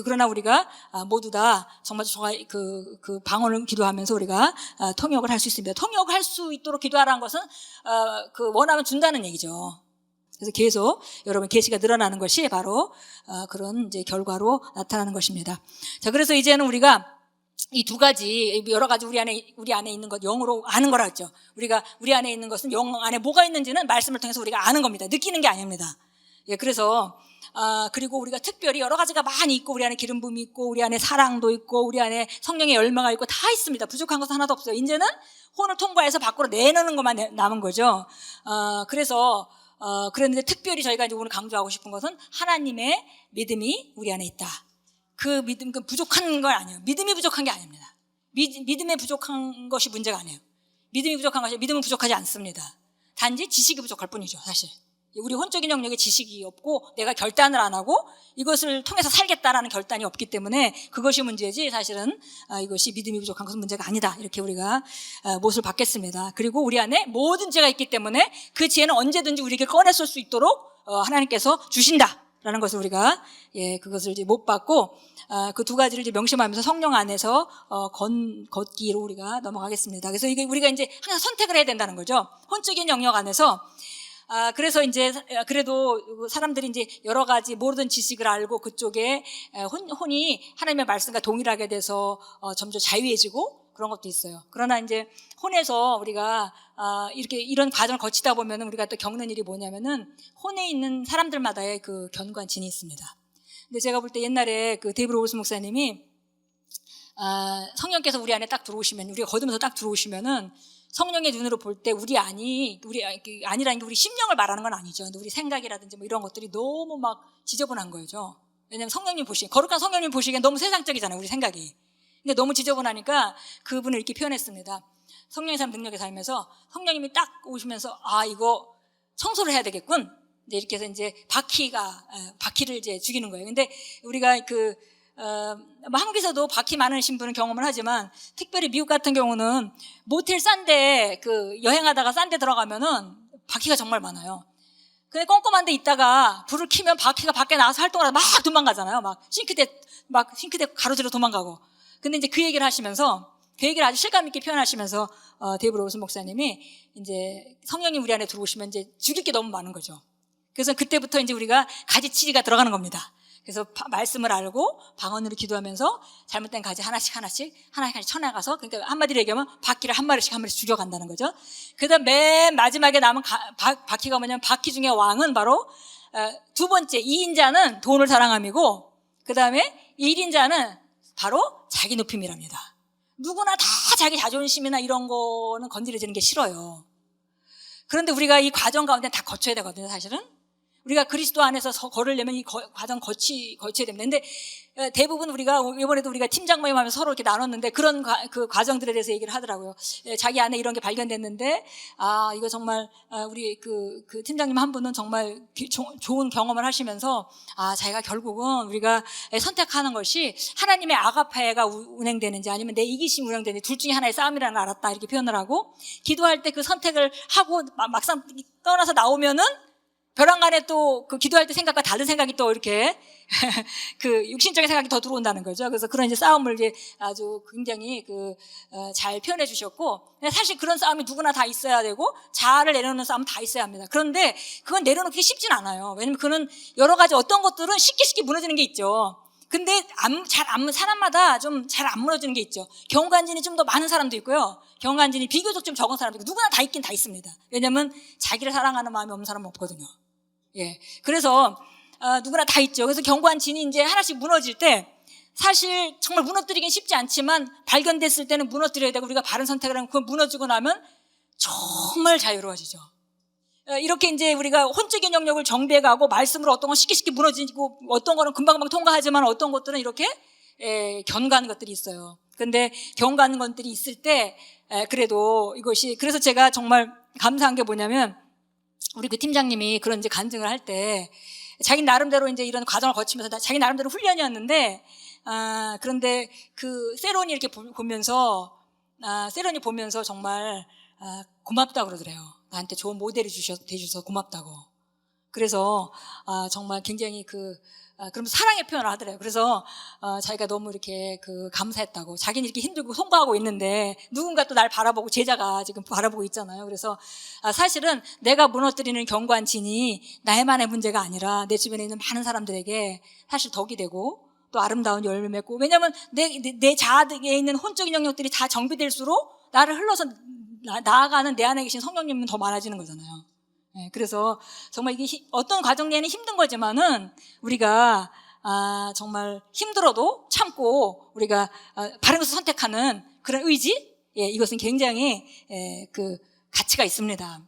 [SPEAKER 1] 그러나 우리가 모두 다 정말 그 방언을 기도하면서 우리가 통역을 할 수 있습니다. 통역을 할 수 있도록 기도하라는 것은 원하면 준다는 얘기죠. 그래서 계속 여러분 계시가 늘어나는 것이 바로 그런 이제 결과로 나타나는 것입니다. 자, 그래서 이제는 우리가 이 두 가지, 여러 가지 우리 안에 있는 것, 영으로 아는 거라 했죠. 우리 안에 있는 것은 영 안에 뭐가 있는지는 말씀을 통해서 우리가 아는 겁니다. 느끼는 게 아닙니다. 예, 그래서, 그리고 우리가 특별히 여러 가지가 많이 있고, 우리 안에 기름 부음이 있고, 우리 안에 사랑도 있고, 우리 안에 성령의 열매가 있고, 다 있습니다. 부족한 것은 하나도 없어요. 이제는 혼을 통과해서 밖으로 내놓는 것만 남은 거죠. 그랬는데 특별히 저희가 이제 오늘 강조하고 싶은 것은 하나님의 믿음이 우리 안에 있다. 그 믿음, 부족한 건 아니에요. 믿음이 부족한 게 아닙니다. 믿음에 부족한 것이 문제가 아니에요. 믿음이 부족한 것이, 믿음은 부족하지 않습니다. 단지 지식이 부족할 뿐이죠, 사실. 우리 혼적인 영역에 지식이 없고 내가 결단을 안 하고 이것을 통해서 살겠다라는 결단이 없기 때문에 그것이 문제지, 사실은 이것이 믿음이 부족한 것은 문제가 아니다, 이렇게 우리가 못을 받겠습니다. 그리고 우리 안에 모든 지혜가 있기 때문에 그 지혜는 언제든지 우리에게 꺼냈을 수 있도록 하나님께서 주신다 라는 것을 우리가 그것을 이제 못 받고 그 두 가지를 이제 명심하면서 성령 안에서 걷기로 우리가 넘어가겠습니다. 그래서 이게 우리가 이제 항상 선택을 해야 된다는 거죠. 혼적인 영역 안에서. 그래서 이제 그래도 사람들이 이제 여러 가지 모든 지식을 알고 그쪽에 혼이 하나님의 말씀과 동일하게 돼서 점점 자유해지고 그런 것도 있어요. 그러나 이제 혼에서 우리가 이런 과정을 거치다 보면 우리가 또 겪는 일이 뭐냐면은 혼에 있는 사람들마다의 그 견고한 진이 있습니다. 근데 제가 볼 때 옛날에 그 데이브 로버스 목사님이 성령께서 우리 안에 딱 들어오시면, 우리가 거듭나서 딱 들어오시면은 성령의 눈으로 볼 때 우리 아니라는 게 우리 심령을 말하는 건 아니죠. 근데 우리 생각이라든지 뭐 이런 것들이 너무 막 지저분한 거죠. 왜냐하면 거룩한 성령님 보시기엔 너무 세상적이잖아요, 우리 생각이. 근데 너무 지저분하니까 그분을 이렇게 표현했습니다. 성령의 삶 능력에 살면서 성령님이 딱 오시면서 이거 청소를 해야 되겠군. 이렇게 해서 이제 바퀴를 이제 죽이는 거예요. 근데 우리가 한국에서도 바퀴 많으신 분은 경험을 하지만 특별히 미국 같은 경우는 모텔 싼데 여행하다가 싼 데 들어가면은 바퀴가 정말 많아요. 근데 꼼꼼한 데 있다가 불을 켜면 바퀴가 밖에 나와서 활동을 하다 막 도망가잖아요. 막 싱크대 가로지르 도망가고. 근데 이제 그 얘기를 하시면서, 그 얘기를 아주 실감 있게 표현하시면서 데이브 로버슨 목사님이 이제 성령님 우리 안에 들어오시면 이제 죽일 게 너무 많은 거죠. 그래서 그때부터 이제 우리가 가지치기가 들어가는 겁니다. 그래서 말씀을 알고 방언으로 기도하면서 잘못된 가지 하나씩 쳐나가서, 그러니까 한마디로 얘기하면 바퀴를 한 마리씩 죽여간다는 거죠. 그다음 맨 마지막에 남은 바퀴가 뭐냐면, 바퀴 중에 왕은 바로 두 번째 2인자는 돈을 사랑함이고, 그다음에 1인자는 바로 자기 높임이랍니다. 누구나 다 자기 자존심이나 이런 거는 건드려지는 게 싫어요. 그런데 우리가 이 과정 가운데 다 거쳐야 되거든요, 사실은. 우리가 그리스도 안에서 걸으려면 이 과정 거쳐야 됩니다. 근데 대부분 우리가 이번에도 우리가 팀장 모임하면서 서로 이렇게 나눴는데 그런 그 과정들에 대해서 얘기를 하더라고요. 자기 안에 이런 게 발견됐는데 이거 정말 우리 그 팀장님 한 분은 정말 좋은 경험을 하시면서 자기가 결국은 우리가 선택하는 것이 하나님의 아가페가 운행되는지 아니면 내 이기심이 운행되는지 둘 중에 하나의 싸움이라는 걸 알았다 이렇게 표현을 하고, 기도할 때 그 선택을 하고 막상 떠나서 나오면은 벼랑간에 또 그 기도할 때 생각과 다른 생각이 또 이렇게 그 육신적인 생각이 더 들어온다는 거죠. 그래서 그런 이제 싸움을 이제 아주 굉장히 잘 표현해 주셨고, 사실 그런 싸움이 누구나 다 있어야 되고 자아를 내려놓는 싸움 다 있어야 합니다. 그런데 그건 내려놓기 쉽진 않아요. 왜냐면 그는 여러 가지 어떤 것들은 쉽게 무너지는 게 있죠. 근데 사람마다 좀 잘 안 무너지는 게 있죠. 경관진이 좀 더 많은 사람도 있고요. 경관진이 비교적 좀 적은 사람도 있고, 누구나 다 있긴 다 있습니다. 왜냐면 자기를 사랑하는 마음이 없는 사람은 없거든요. 예. 그래서 누구나 다 있죠. 그래서 경관진이 이제 하나씩 무너질 때 사실 정말 무너뜨리긴 쉽지 않지만 발견됐을 때는 무너뜨려야 되고, 우리가 바른 선택을 하면 그건 무너지고 나면 정말 자유로워지죠. 이렇게 이제 우리가 혼적인 영역을 정비해가고 말씀으로 어떤 건 쉽게 무너지고 어떤 거는 금방금방 통과하지만 어떤 것들은 이렇게 견고한 것들이 있어요. 근데 견고한 것들이 있을 때 그래도 이것이, 그래서 제가 정말 감사한 게 뭐냐면 우리 그 팀장님이 그런 이제 간증을 할 때 자기 나름대로 이제 이런 과정을 거치면서 자기 나름대로 훈련이었는데 그런데 그 세론이 이렇게 보면서 세론이 보면서 정말 고맙다고 그러더래요. 나한테 좋은 모델이 되셔서 고맙다고. 그래서 정말 굉장히 그러면서 사랑의 표현을 하더래요. 그래서 자기가 너무 이렇게 감사했다고. 자기는 이렇게 힘들고 송구하고 있는데 누군가 또 날 바라보고, 제자가 지금 바라보고 있잖아요. 그래서 사실은 내가 무너뜨리는 경관진이 나의만의 문제가 아니라 내 주변에 있는 많은 사람들에게 사실 덕이 되고 또 아름다운 열매 맺고, 왜냐하면 내 자아에 있는 혼적인 영역들이 다 정비될수록 나를 흘러서 나아가는 내 안에 계신 성령님은 더 많아지는 거잖아요. 네, 그래서 정말 이게 어떤 과정 내에는 힘든 거지만은 우리가 정말 힘들어도 참고 우리가 바른 것을 선택하는 그런 의지, 이것은 굉장히 가치가 있습니다.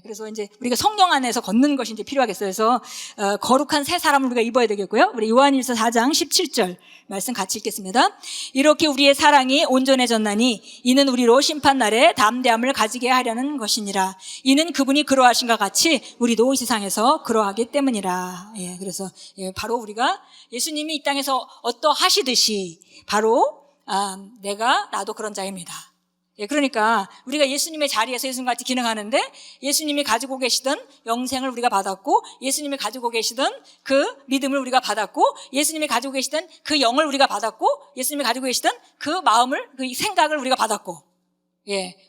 [SPEAKER 1] 그래서 이제 우리가 성령 안에서 걷는 것이 이제 필요하겠어요. 그래서 거룩한 새 사람을 우리가 입어야 되겠고요. 우리 요한일서 4장 17절 말씀 같이 읽겠습니다. 이렇게 우리의 사랑이 온전해졌나니 이는 우리로 심판날에 담대함을 가지게 하려는 것이니라. 이는 그분이 그러하신 것 같이 우리도 이 세상에서 그러하기 때문이라. 그래서 바로 우리가 예수님이 이 땅에서 어떠하시듯이 바로 나도 그런 자입니다. 그러니까 우리가 예수님의 자리에서 예수님과 같이 기능하는데, 예수님이 가지고 계시던 영생을 우리가 받았고, 예수님이 가지고 계시던 그 믿음을 우리가 받았고, 예수님이 가지고 계시던 그 영을 우리가 받았고, 예수님이 가지고 계시던 그 마음을, 그 생각을 우리가 받았고,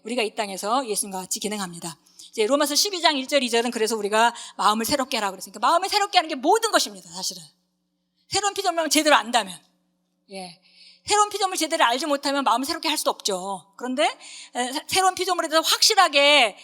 [SPEAKER 1] 우리가 이 땅에서 예수님과 같이 기능합니다. 이제 로마서 12장 1절 2절은 그래서 우리가 마음을 새롭게 하라고 그랬으니까, 마음을 새롭게 하는 게 모든 것입니다. 사실은 새로운 피조물을 제대로 안다면, 새로운 피조물 제대로 알지 못하면 마음을 새롭게 할 수도 없죠. 그런데 새로운 피조물에 대해서 확실하게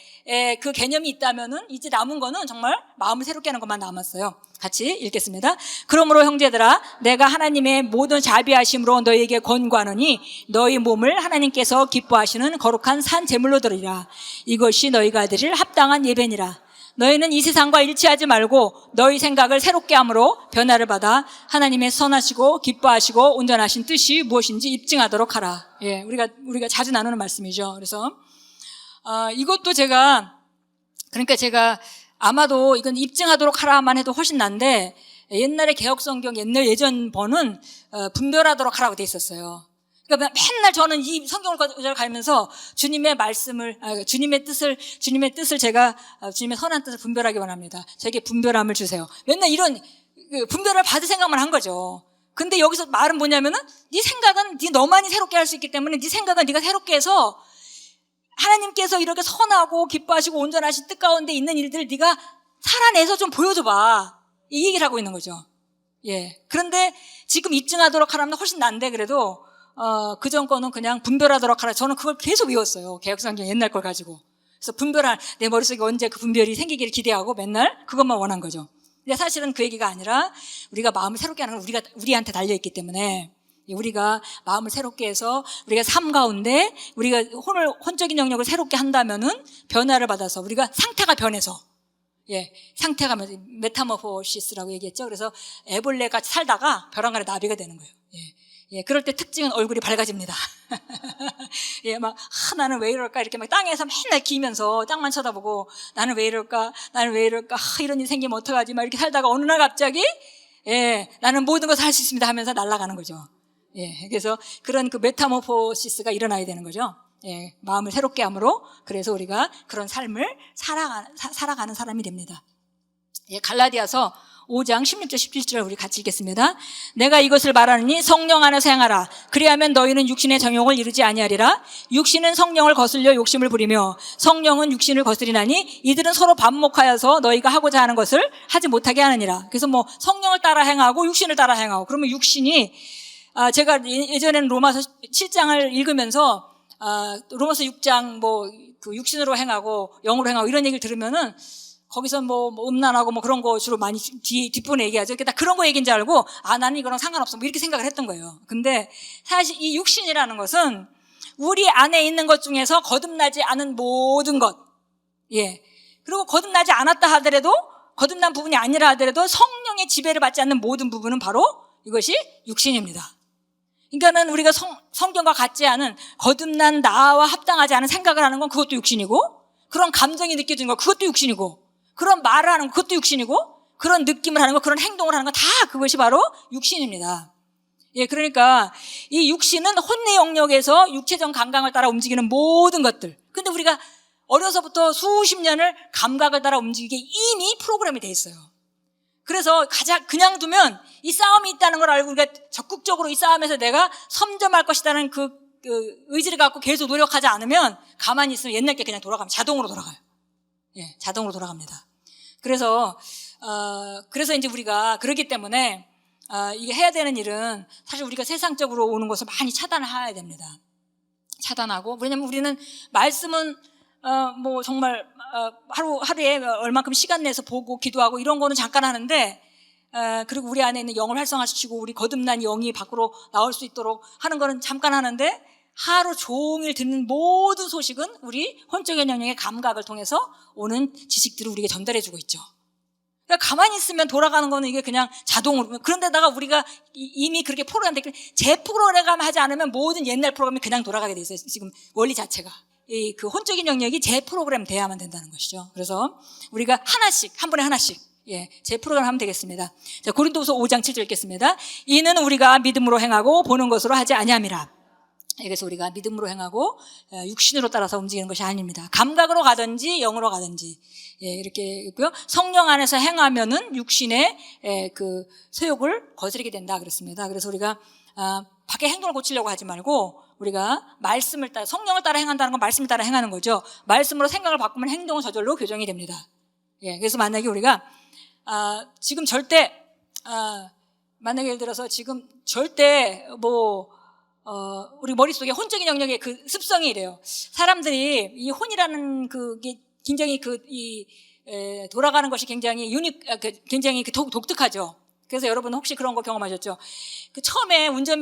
[SPEAKER 1] 그 개념이 있다면은 이제 남은 거는 정말 마음을 새롭게 하는 것만 남았어요. 같이 읽겠습니다. 그러므로 형제들아, 내가 하나님의 모든 자비하심으로 너희에게 권고하노니 너희 몸을 하나님께서 기뻐하시는 거룩한 산 제물로 드리라. 이것이 너희가 드릴 합당한 예배니라. 너희는 이 세상과 일치하지 말고 너희 생각을 새롭게 함으로 변화를 받아 하나님의 선하시고 기뻐하시고 온전하신 뜻이 무엇인지 입증하도록 하라. 우리가 자주 나누는 말씀이죠. 그래서 이것도 제가 아마도 이건 입증하도록 하라만 해도 훨씬 난데, 옛날에 개혁성경 예전 번은 분별하도록 하라고 돼 있었어요. 그러니까 맨날 저는 이 성경을 가면서 주님의 말씀을, 주님의 뜻을 제가 주님의 선한 뜻을 분별하기 원합니다. 저에게 분별함을 주세요. 맨날 이런 분별을 받을 생각만 한 거죠. 근데 여기서 말은 뭐냐면은 네 생각은 너만이 새롭게 할 수 있기 때문에 네 생각은 네가 새롭게 해서 하나님께서 이렇게 선하고 기뻐하시고 온전하신 뜻 가운데 있는 일들을 네가 살아내서 좀 보여줘봐. 이 얘기를 하고 있는 거죠. 그런데 지금 입증하도록 하라면 훨씬 난데, 그래도 그전 거는 그냥 분별하도록 하라. 저는 그걸 계속 외웠어요. 개혁성경 옛날 걸 가지고. 그래서 내 머릿속에 언제 그 분별이 생기기를 기대하고 맨날 그것만 원한 거죠. 근데 사실은 그 얘기가 아니라 우리가 마음을 새롭게 하는 건 우리한테 달려있기 때문에, 우리가 마음을 새롭게 해서 우리가 삶 가운데 우리가 혼적인 영역을 새롭게 한다면은 변화를 받아서 우리가 상태가 변해서 예, 상태가 메타모포시스라고 얘기했죠. 그래서 애벌레가 살다가 벼랑 아래 나비가 되는 거예요. 예, 그럴 때 특징은 얼굴이 밝아집니다. 예, 막, 나는 왜 이럴까? 이렇게 막 땅에서 맨날 기면서 땅만 쳐다보고, 나는 왜 이럴까? 나는 왜 이럴까? 이런 일이 생기면 어떡하지? 막 이렇게 살다가 어느 날 갑자기, 예, 나는 모든 것을 할 수 있습니다 하면서 날아가는 거죠. 예, 그래서 그런 그 메타모포시스가 일어나야 되는 거죠. 예, 마음을 새롭게 함으로, 그래서 우리가 그런 삶을 살아가는 사람이 됩니다. 예, 갈라디아서 5장 16절 17절 우리 같이 읽겠습니다. 내가 이것을 말하느니 성령 안에서 행하라. 그리하면 너희는 육신의 정욕을 이루지 아니하리라. 육신은 성령을 거슬려 욕심을 부리며 성령은 육신을 거스리나니 이들은 서로 반목하여서 너희가 하고자 하는 것을 하지 못하게 하느니라. 그래서 뭐 성령을 따라 행하고 육신을 따라 행하고, 그러면 육신이 제가 예전에는 로마서 7장을 읽으면서 로마서 6장 그 육신으로 행하고 영으로 행하고 이런 얘기를 들으면은 거기서 뭐 음란하고 뭐 그런 거 주로 많이 뒷부분에 얘기하죠. 그러니까 그런 거 얘기인 줄 알고 나는 이거랑 상관없어 뭐 이렇게 생각을 했던 거예요. 근데 사실 이 육신이라는 것은 우리 안에 있는 것 중에서 거듭나지 않은 모든 것, 예, 그리고 거듭나지 않았다 하더라도, 거듭난 부분이 아니라 하더라도 성령의 지배를 받지 않는 모든 부분은 바로 이것이 육신입니다. 그러니까는 우리가 성경과 같지 않은 거듭난 나와 합당하지 않은 생각을 하는 건 그것도 육신이고, 그런 감정이 느껴지는 거 그것도 육신이고, 그런 말을 하는 거 그것도 육신이고, 그런 느낌을 하는 거, 그런 행동을 하는 거 다 그것이 바로 육신입니다. 예, 그러니까 이 육신은 혼내 영역에서 육체적 감각을 따라 움직이는 모든 것들. 근데 우리가 어려서부터 수십 년을 감각을 따라 움직이게 이미 프로그램이 돼 있어요. 그래서 그냥 두면 이 싸움이 있다는 걸 알고 우리가 적극적으로 이 싸움에서 내가 섬점할 것이라는 그 의지를 갖고 계속 노력하지 않으면 가만히 있으면 옛날 게 그냥 돌아가면 자동으로 돌아가요. 예, 자동으로 돌아갑니다. 그래서 이제 우리가 그러기 때문에 이게 해야 되는 일은 사실 우리가 세상적으로 오는 것을 많이 차단해야 됩니다. 차단하고, 왜냐면 우리는 말씀은 뭐 정말 하루에 얼만큼 시간 내서 보고 기도하고 이런 거는 잠깐 하는데, 그리고 우리 안에 있는 영을 활성화시키고 우리 거듭난 영이 밖으로 나올 수 있도록 하는 거는 잠깐 하는데, 하루 종일 듣는 모든 소식은 우리 혼적인 영역의 감각을 통해서 오는 지식들을 우리에게 전달해주고 있죠. 그러니까 가만히 있으면 돌아가는 거는 이게 그냥 자동으로. 그런데다가 우리가 이미 그렇게 프로그램 됐기 때문에 재프로그램 하지 않으면 모든 옛날 프로그램이 그냥 돌아가게 돼 있어요. 지금 원리 자체가. 그 혼적인 영역이 재프로그램 돼야만 된다는 것이죠. 그래서 우리가 한 번에 하나씩, 예, 재프로그램 하면 되겠습니다. 자, 고린도후서 5장 7절 읽겠습니다. 이는 우리가 믿음으로 행하고 보는 것으로 하지 아니함이라. 그래서 우리가 믿음으로 행하고 육신으로 따라서 움직이는 것이 아닙니다. 감각으로 가든지 영으로 가든지, 예, 이렇게 있고요. 성령 안에서 행하면은 육신의 그 소욕을 거스르게 된다 그랬습니다. 그래서 우리가 밖에 행동을 고치려고 하지 말고 우리가 말씀을 따라, 성령을 따라 행한다는 건 말씀을 따라 행하는 거죠. 말씀으로 생각을 바꾸면 행동은 저절로 교정이 됩니다. 예, 그래서 만약에 우리가 지금 절대 만약에 예를 들어서 지금 절대 우리 머릿속에 혼적인 영역의 그 습성이 이래요. 사람들이 이 혼이라는 그게 굉장히 돌아가는 것이 굉장히 굉장히 독특하죠. 그래서 여러분 혹시 그런 거 경험하셨죠? 처음에 운전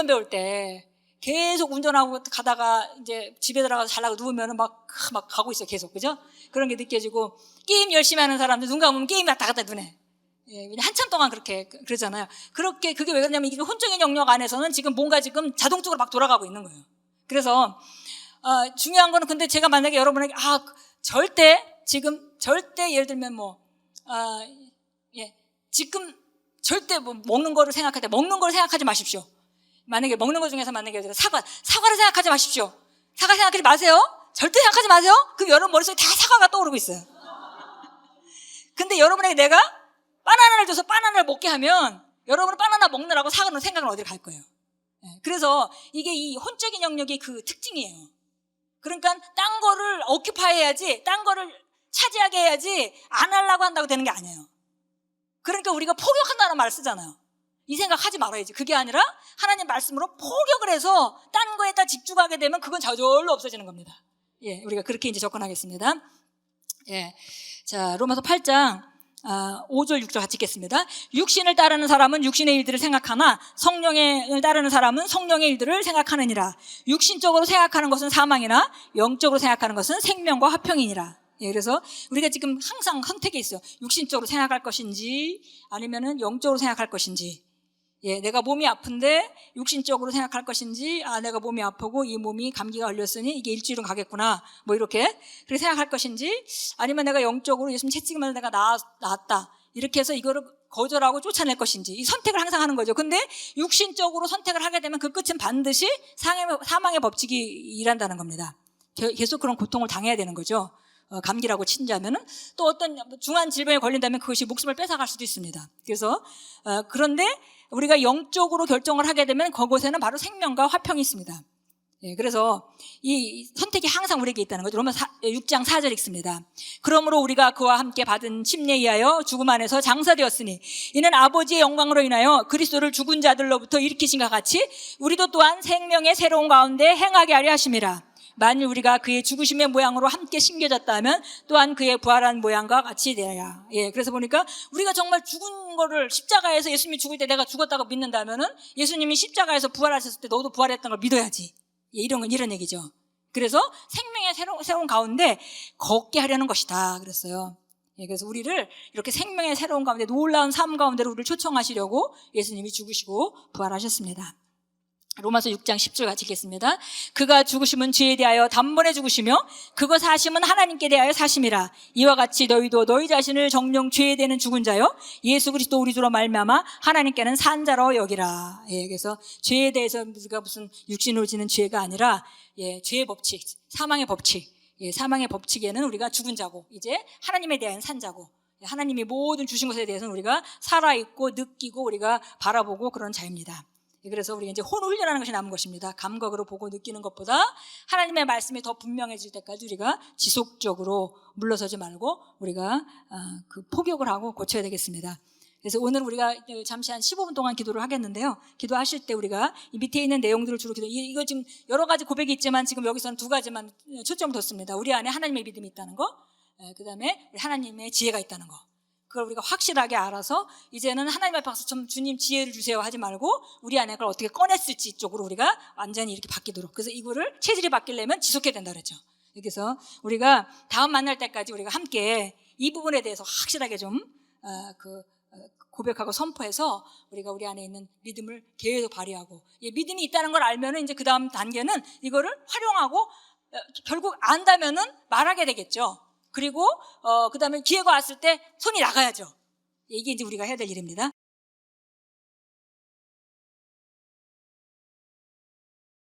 [SPEAKER 1] 배울 때 계속 운전하고 가다가 이제 집에 들어가서 잘라고 누우면은 막 가고 있어요. 계속. 그죠? 그런 게 느껴지고, 게임 열심히 하는 사람들 눈 감으면 게임이 왔다 갔다 눈에. 예, 한참 동안 그러잖아요. 그게 왜 그러냐면 이게 혼적인 영역 안에서는 지금 뭔가 지금 자동적으로 막 돌아가고 있는 거예요. 그래서, 중요한 거는 근데 제가 만약에 여러분에게, 절대 예를 들면 지금 절대 먹는 거를 생각할 때 먹는 걸 생각하지 마십시오. 만약에 먹는 것 중에서 만약에 예를 들어 사과를 생각하지 마십시오. 사과 생각하지 마세요. 절대 생각하지 마세요. 그럼 여러분 머릿속에 다 사과가 떠오르고 있어요. 근데 여러분에게 내가 바나나를 줘서 바나나를 먹게 하면 여러분은 바나나 먹느라고 사과는 생각은 어디로 갈 거예요. 그래서 이게 이 혼적인 영역이 그 특징이에요. 그러니까 딴 거를 오큐파이 해야지, 딴 거를 차지하게 해야지 안 하려고 한다고 되는 게 아니에요. 그러니까 우리가 포격한다는 말을 쓰잖아요. 이 생각하지 말아야지. 그게 아니라 하나님 말씀으로 포격을 해서 딴 거에다 집중하게 되면 그건 저절로 없어지는 겁니다. 예, 우리가 그렇게 이제 접근하겠습니다. 예, 자, 로마서 8장 5절 6절 같이 읽겠습니다. 육신을 따르는 사람은 육신의 일들을 생각하나 성령을 따르는 사람은 성령의 일들을 생각하느니라. 육신적으로 생각하는 것은 사망이나 영적으로 생각하는 것은 생명과 화평이니라. 예, 그래서 우리가 지금 항상 선택에 있어요. 육신적으로 생각할 것인지 아니면은 영적으로 생각할 것인지. 예, 내가 몸이 아픈데 육신적으로 생각할 것인지, 내가 몸이 아프고 이 몸이 감기가 걸렸으니 이게 일주일은 가겠구나, 뭐 이렇게 그렇게 생각할 것인지, 아니면 내가 영적으로 예수님 채찍을 내가 나았다 이렇게 해서 이거를 거절하고 쫓아낼 것인지, 이 선택을 항상 하는 거죠. 근데 육신적으로 선택을 하게 되면 그 끝은 반드시 사망의 법칙이 일한다는 겁니다. 계속 그런 고통을 당해야 되는 거죠. 감기라고 친다면은 또 어떤 중한 질병에 걸린다면 그것이 목숨을 뺏어갈 수도 있습니다. 그래서 그런데 우리가 영적으로 결정을 하게 되면 그곳에는 바로 생명과 화평이 있습니다. 예, 그래서 이 선택이 항상 우리에게 있다는 거죠. 로마서 6장 4절 읽습니다. 그러므로 우리가 그와 함께 받은 침례에 의하여 죽음 안에서 장사되었으니 이는 아버지의 영광으로 인하여 그리스도를 죽은 자들로부터 일으키신과 같이 우리도 또한 생명의 새로운 가운데 행하게 하려 하심이라. 만일 우리가 그의 죽으심의 모양으로 함께 심겨졌다면 또한 그의 부활한 모양과 같이 되야. 예, 그래서 보니까 우리가 정말 죽은 거를 십자가에서 예수님이 죽을 때 내가 죽었다고 믿는다면은 예수님이 십자가에서 부활하셨을 때 너도 부활했던 걸 믿어야지. 예, 이런 얘기죠. 그래서 생명의 새로운 가운데 걷게 하려는 것이다 그랬어요. 예, 그래서 우리를 이렇게 생명의 새로운 가운데 놀라운 삶 가운데로 우리를 초청하시려고 예수님이 죽으시고 부활하셨습니다. 로마서 6장 10절 같이 읽겠습니다. 그가 죽으심은 죄에 대하여 단번에 죽으시며 그거 사심은 하나님께 대하여 사심이라. 이와 같이 너희도 너희 자신을 정령 죄에 대는 죽은 자요 예수 그리스도 우리 주로 말미암아 하나님께는 산 자로 여기라. 예, 그래서 죄에 대해서 우리가 무슨 육신으로 지는 죄가 아니라, 예, 죄의 법칙, 사망의 법칙. 예, 사망의 법칙에는 우리가 죽은 자고 이제 하나님에 대한 산 자고, 하나님이 모든 주신 것에 대해서는 우리가 살아있고 느끼고 우리가 바라보고 그런 자입니다. 그래서 우리가 이제 혼을 훈련하는 것이 남은 것입니다. 감각으로 보고 느끼는 것보다 하나님의 말씀이 더 분명해질 때까지 우리가 지속적으로 물러서지 말고 우리가 그 포격을 하고 고쳐야 되겠습니다. 그래서 오늘 우리가 잠시 한 15분 동안 기도를 하겠는데요. 기도하실 때 우리가 이 밑에 있는 내용들을 주로 이거 지금 여러 가지 고백이 있지만 지금 여기서는 두 가지만 초점을 뒀습니다. 우리 안에 하나님의 믿음이 있다는 거, 그 다음에 하나님의 지혜가 있다는 거. 그걸 우리가 확실하게 알아서 이제는 하나님 앞에 가서 좀 주님 지혜를 주세요 하지 말고 우리 안에 그걸 어떻게 꺼냈을지 쪽으로 우리가 완전히 이렇게 바뀌도록. 그래서 이거를 체질이 바뀌려면 지속해야 된다 그랬죠. 그래서 우리가 다음 만날 때까지 우리가 함께 이 부분에 대해서 확실하게 좀 고백하고 선포해서 우리가 우리 안에 있는 믿음을 계속 발휘하고, 믿음이 있다는 걸 알면은 이제 그 다음 단계는 이거를 활용하고 결국 안다면은 말하게 되겠죠. 그리고 그 다음에 기회가 왔을 때 손이 나가야죠. 이게 이제 우리가 해야 될 일입니다.